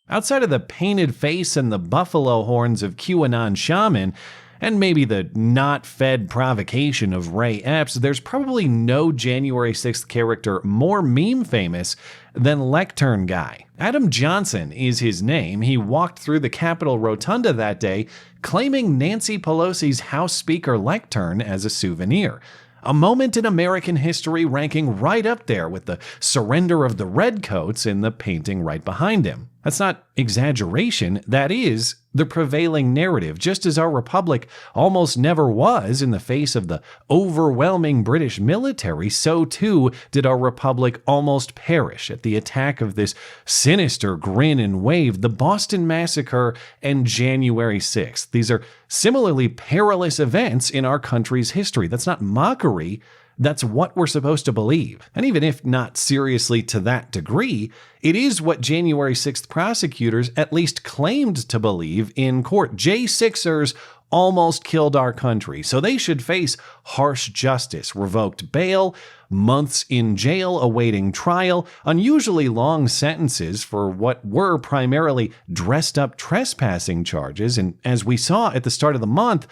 Outside of the painted face and the buffalo horns of QAnon shaman, and maybe the not-fed provocation of Ray Epps, there's probably no January 6th character more meme-famous than Lectern Guy. Adam Johnson is his name. He walked through the Capitol Rotunda that day, claiming Nancy Pelosi's House Speaker lectern as a souvenir. A moment in American history ranking right up there with the surrender of the redcoats in the painting right behind him. That's not exaggeration, that is the prevailing narrative, just as our republic almost never was in the face of the overwhelming British military, so too did our republic almost perish at the attack of this sinister grin and wave, the Boston Massacre and January 6th. These are similarly perilous events in our country's history. That's not mockery. That's what we're supposed to believe. And even if not seriously to that degree, it is what January 6th prosecutors at least claimed to believe in court. J6ers almost killed our country, so they should face harsh justice, revoked bail, months in jail awaiting trial, unusually long sentences for what were primarily dressed-up trespassing charges, and as we saw at the start of the month,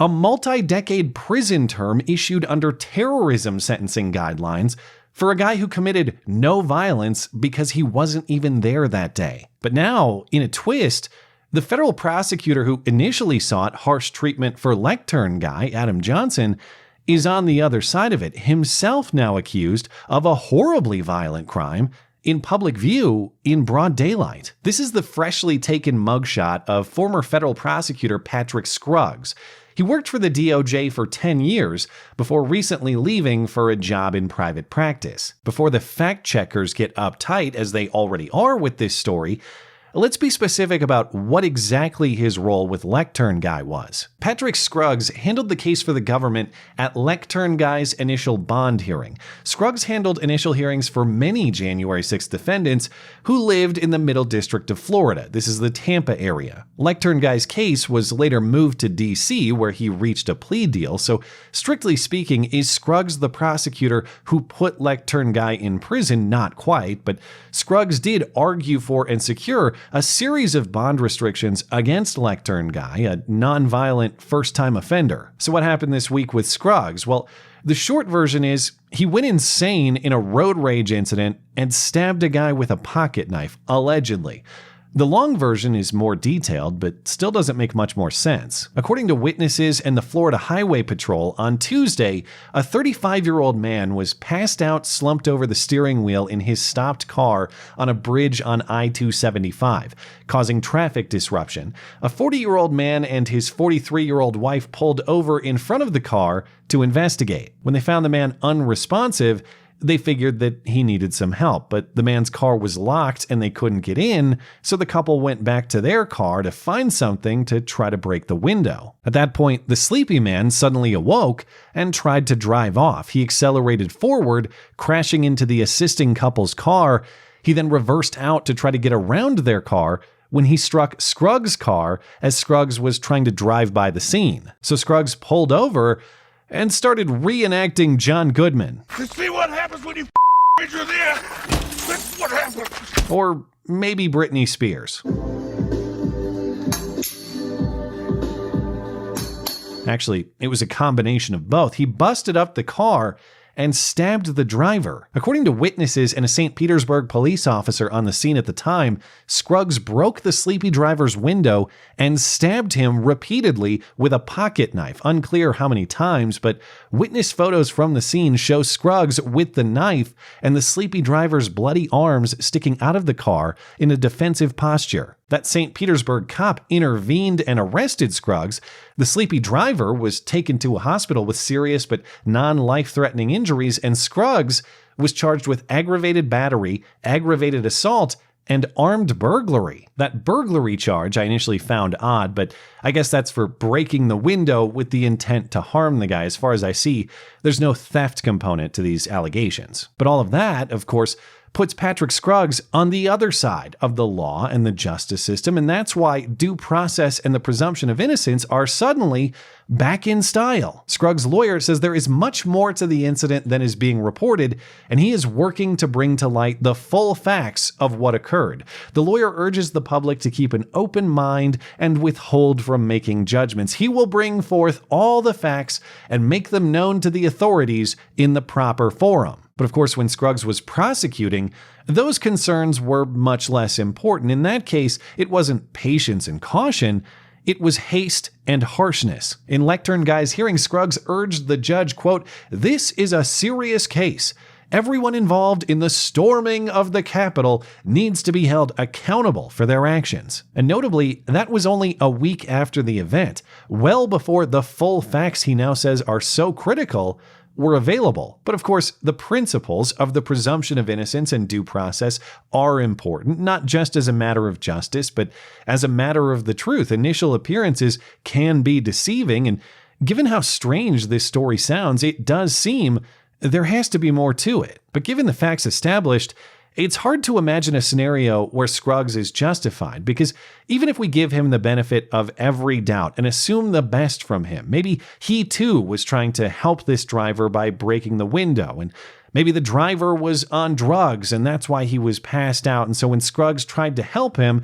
a multi-decade prison term issued under terrorism sentencing guidelines for a guy who committed no violence because he wasn't even there that day. But now, in a twist, the federal prosecutor who initially sought harsh treatment for Lectern Guy, Adam Johnson, is on the other side of it, himself now accused of a horribly violent crime in public view in broad daylight. This is the freshly taken mugshot of former federal prosecutor Patrick Scruggs. He worked for the DOJ for 10 years before recently leaving for a job in private practice. Before the fact checkers get uptight, as they already are with this story, let's be specific about what exactly his role with Lectern Guy was. Patrick Scruggs handled the case for the government at Lectern Guy's initial bond hearing. Scruggs handled initial hearings for many January 6th defendants who lived in the Middle District of Florida. This is the Tampa area. Lectern Guy's case was later moved to D.C., where he reached a plea deal, so strictly speaking, is Scruggs the prosecutor who put Lectern Guy in prison? Not quite, but Scruggs did argue for and secure a series of bond restrictions against Lectern Guy, a nonviolent first-time offender. So what happened this week with Scruggs? Well, the short version is he went insane in a road rage incident and stabbed a guy with a pocket knife, allegedly. The long version is more detailed, but still doesn't make much more sense. According to witnesses and the Florida Highway Patrol, on Tuesday, a 35-year-old man was passed out, slumped over the steering wheel in his stopped car on a bridge on I-275, causing traffic disruption. A 40-year-old man and his 43-year-old wife pulled over in front of the car to investigate. When they found the man unresponsive, they figured that he needed some help, but the man's car was locked and they couldn't get in, so the couple went back to their car to find something to try to break the window. At that point, the sleepy man suddenly awoke and tried to drive off. He accelerated forward, crashing into the assisting couple's car. He then reversed out to try to get around their car when he struck Scruggs' car as Scruggs was trying to drive by the scene. So Scruggs pulled over and started reenacting John Goodman. You see what happens when you you're there? That's what happens. Or maybe Britney Spears. Actually, it was a combination of both. He busted up the car and stabbed the driver. According to witnesses and a St. Petersburg police officer on the scene at the time, Scruggs broke the sleepy driver's window and stabbed him repeatedly with a pocket knife. Unclear how many times, but witness photos from the scene show Scruggs with the knife and the sleepy driver's bloody arms sticking out of the car in a defensive posture. That St. Petersburg cop intervened and arrested Scruggs. The sleepy driver was taken to a hospital with serious but non-life-threatening injuries, and Scruggs was charged with aggravated battery, aggravated assault, and armed burglary. That burglary charge I initially found odd, but I guess that's for breaking the window with the intent to harm the guy. As far as I see, there's no theft component to these allegations. But all of that, of course, puts Patrick Scruggs on the other side of the law and the justice system, and that's why due process and the presumption of innocence are suddenly back in style. Scruggs' lawyer says there is much more to the incident than is being reported, and he is working to bring to light the full facts of what occurred. The lawyer urges the public to keep an open mind and withhold from making judgments. He will bring forth all the facts and make them known to the authorities in the proper forum. But of course, when Scruggs was prosecuting, those concerns were much less important. In that case, it wasn't patience and caution, it was haste and harshness. In Lectern Guy's hearing, Scruggs urged the judge, quote, "This is a serious case. Everyone involved in the storming of the Capitol needs to be held accountable for their actions." And notably, that was only a week after the event, well before the full facts he now says are so critical were available. But of course, the principles of the presumption of innocence and due process are important, not just as a matter of justice, but as a matter of the truth. Initial appearances can be deceiving, and given how strange this story sounds, it does seem there has to be more to it. But given the facts established, it's hard to imagine a scenario where Scruggs is justified, because even if we give him the benefit of every doubt and assume the best from him, maybe he too was trying to help this driver by breaking the window, and maybe the driver was on drugs and that's why he was passed out, and so when Scruggs tried to help him,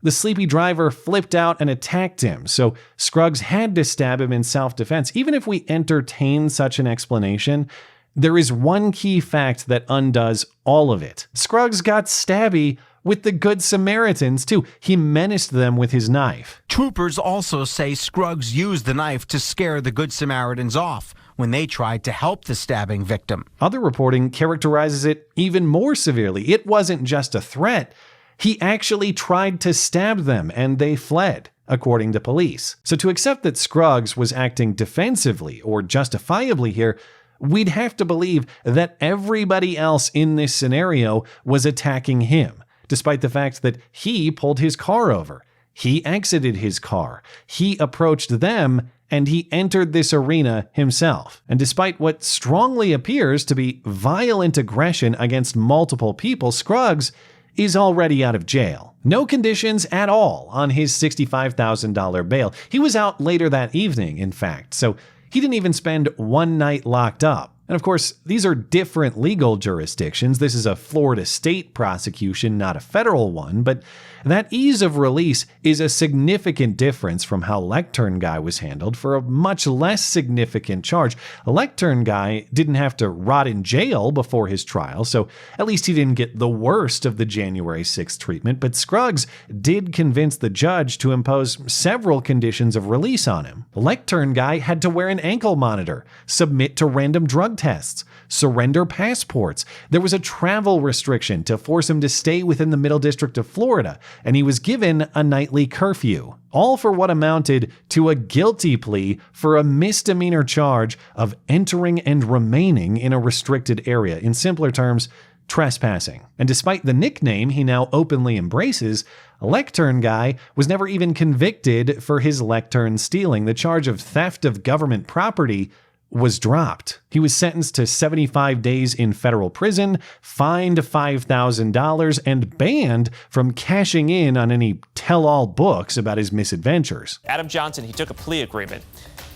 the sleepy driver flipped out and attacked him, so Scruggs had to stab him in self-defense. Even if we entertain such an explanation, there is one key fact that undoes all of it. Scruggs got stabby with the Good Samaritans, too. He menaced them with his knife. Troopers also say Scruggs used the knife to scare the Good Samaritans off when they tried to help the stabbing victim. Other reporting characterizes it even more severely. It wasn't just a threat. He actually tried to stab them, and they fled, according to police. So to accept that Scruggs was acting defensively or justifiably here, we'd have to believe that everybody else in this scenario was attacking him, despite the fact that he pulled his car over. He exited his car. He approached them, and he entered this arena himself. And despite what strongly appears to be violent aggression against multiple people, Scruggs is already out of jail. No conditions at all on his $65,000 bail. He was out later that evening, in fact, so he didn't even spend one night locked up. And of course, these are different legal jurisdictions. This is a Florida state prosecution, not a federal one, but that ease of release is a significant difference from how Lectern Guy was handled for a much less significant charge. Lectern Guy didn't have to rot in jail before his trial, so at least he didn't get the worst of the January 6th treatment, but Scruggs did convince the judge to impose several conditions of release on him. Lectern Guy had to wear an ankle monitor, submit to random drug tests, surrender passports. There was a travel restriction to force him to stay within the Middle District of Florida, and he was given a nightly curfew, all for what amounted to a guilty plea for a misdemeanor charge of entering and remaining in a restricted area. In simpler terms, trespassing. And despite the nickname he now openly embraces, Lectern Guy was never even convicted for his lectern stealing. The charge of theft of government property was dropped. He was sentenced to 75 days in federal prison, fined $5,000, and banned from cashing in on any tell-all books about his misadventures. Adam Johnson, he took a plea agreement.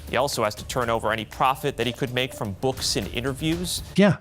He also has to turn over any profit that he could make from books and interviews. Yeah.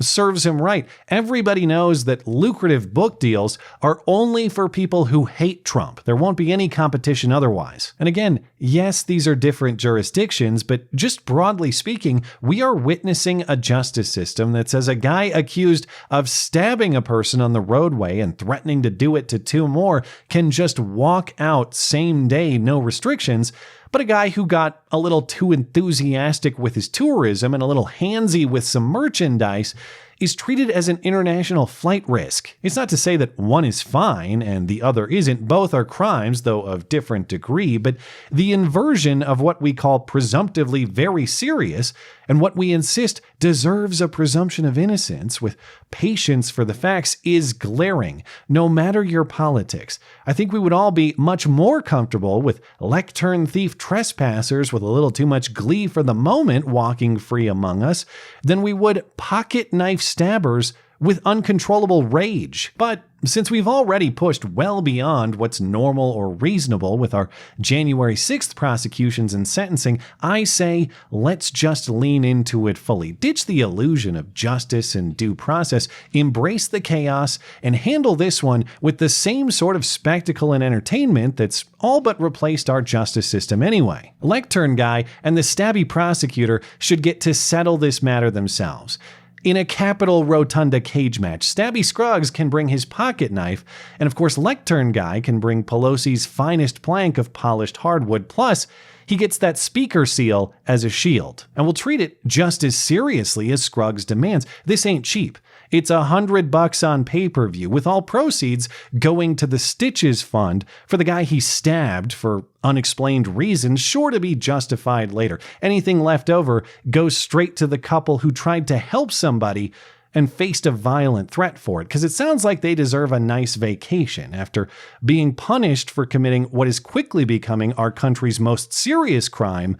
Serves him right. Everybody knows that lucrative book deals are only for people who hate Trump. There won't be any competition otherwise. And again, yes, these are different jurisdictions, but just broadly speaking, we are witnessing a justice system that says a guy accused of stabbing a person on the roadway and threatening to do it to two more can just walk out same day, no restrictions. But a guy who got a little too enthusiastic with his tourism and a little handsy with some merchandise is treated as an international flight risk. It's not to say that one is fine and the other isn't. Both are crimes, though of different degree, but the inversion of what we call presumptively very serious and what we insist deserves a presumption of innocence with patience for the facts is glaring, no matter your politics. I think we would all be much more comfortable with lectern thief trespassers with a little too much glee for the moment walking free among us than we would pocket knife stabbers with uncontrollable rage. But since we've already pushed well beyond what's normal or reasonable with our January 6th prosecutions and sentencing, I say let's just lean into it fully. Ditch the illusion of justice and due process, embrace the chaos, and handle this one with the same sort of spectacle and entertainment that's all but replaced our justice system anyway. Lectern Guy and the stabby prosecutor should get to settle this matter themselves. In a capital rotunda cage match, Stabby Scruggs can bring his pocket knife, and of course Lectern Guy can bring Pelosi's finest plank of polished hardwood, plus he gets that speaker seal as a shield. And we'll treat it just as seriously as Scruggs demands. This ain't cheap. It's $100 on pay-per-view, with all proceeds going to the Stitches Fund for the guy he stabbed for unexplained reasons, sure to be justified later. Anything left over goes straight to the couple who tried to help somebody and faced a violent threat for it, because it sounds like they deserve a nice vacation after being punished for committing what is quickly becoming our country's most serious crime,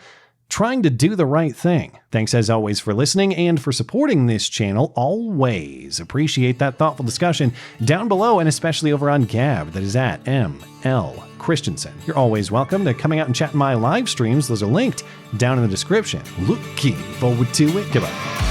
trying to do the right thing. Thanks as always for listening and for supporting this channel. Always appreciate that thoughtful discussion down below, and especially over on Gab, that is at ML Christiansen. You're always welcome to coming out and chat in my live streams. Those are linked down in the description. Looking forward to it. Goodbye.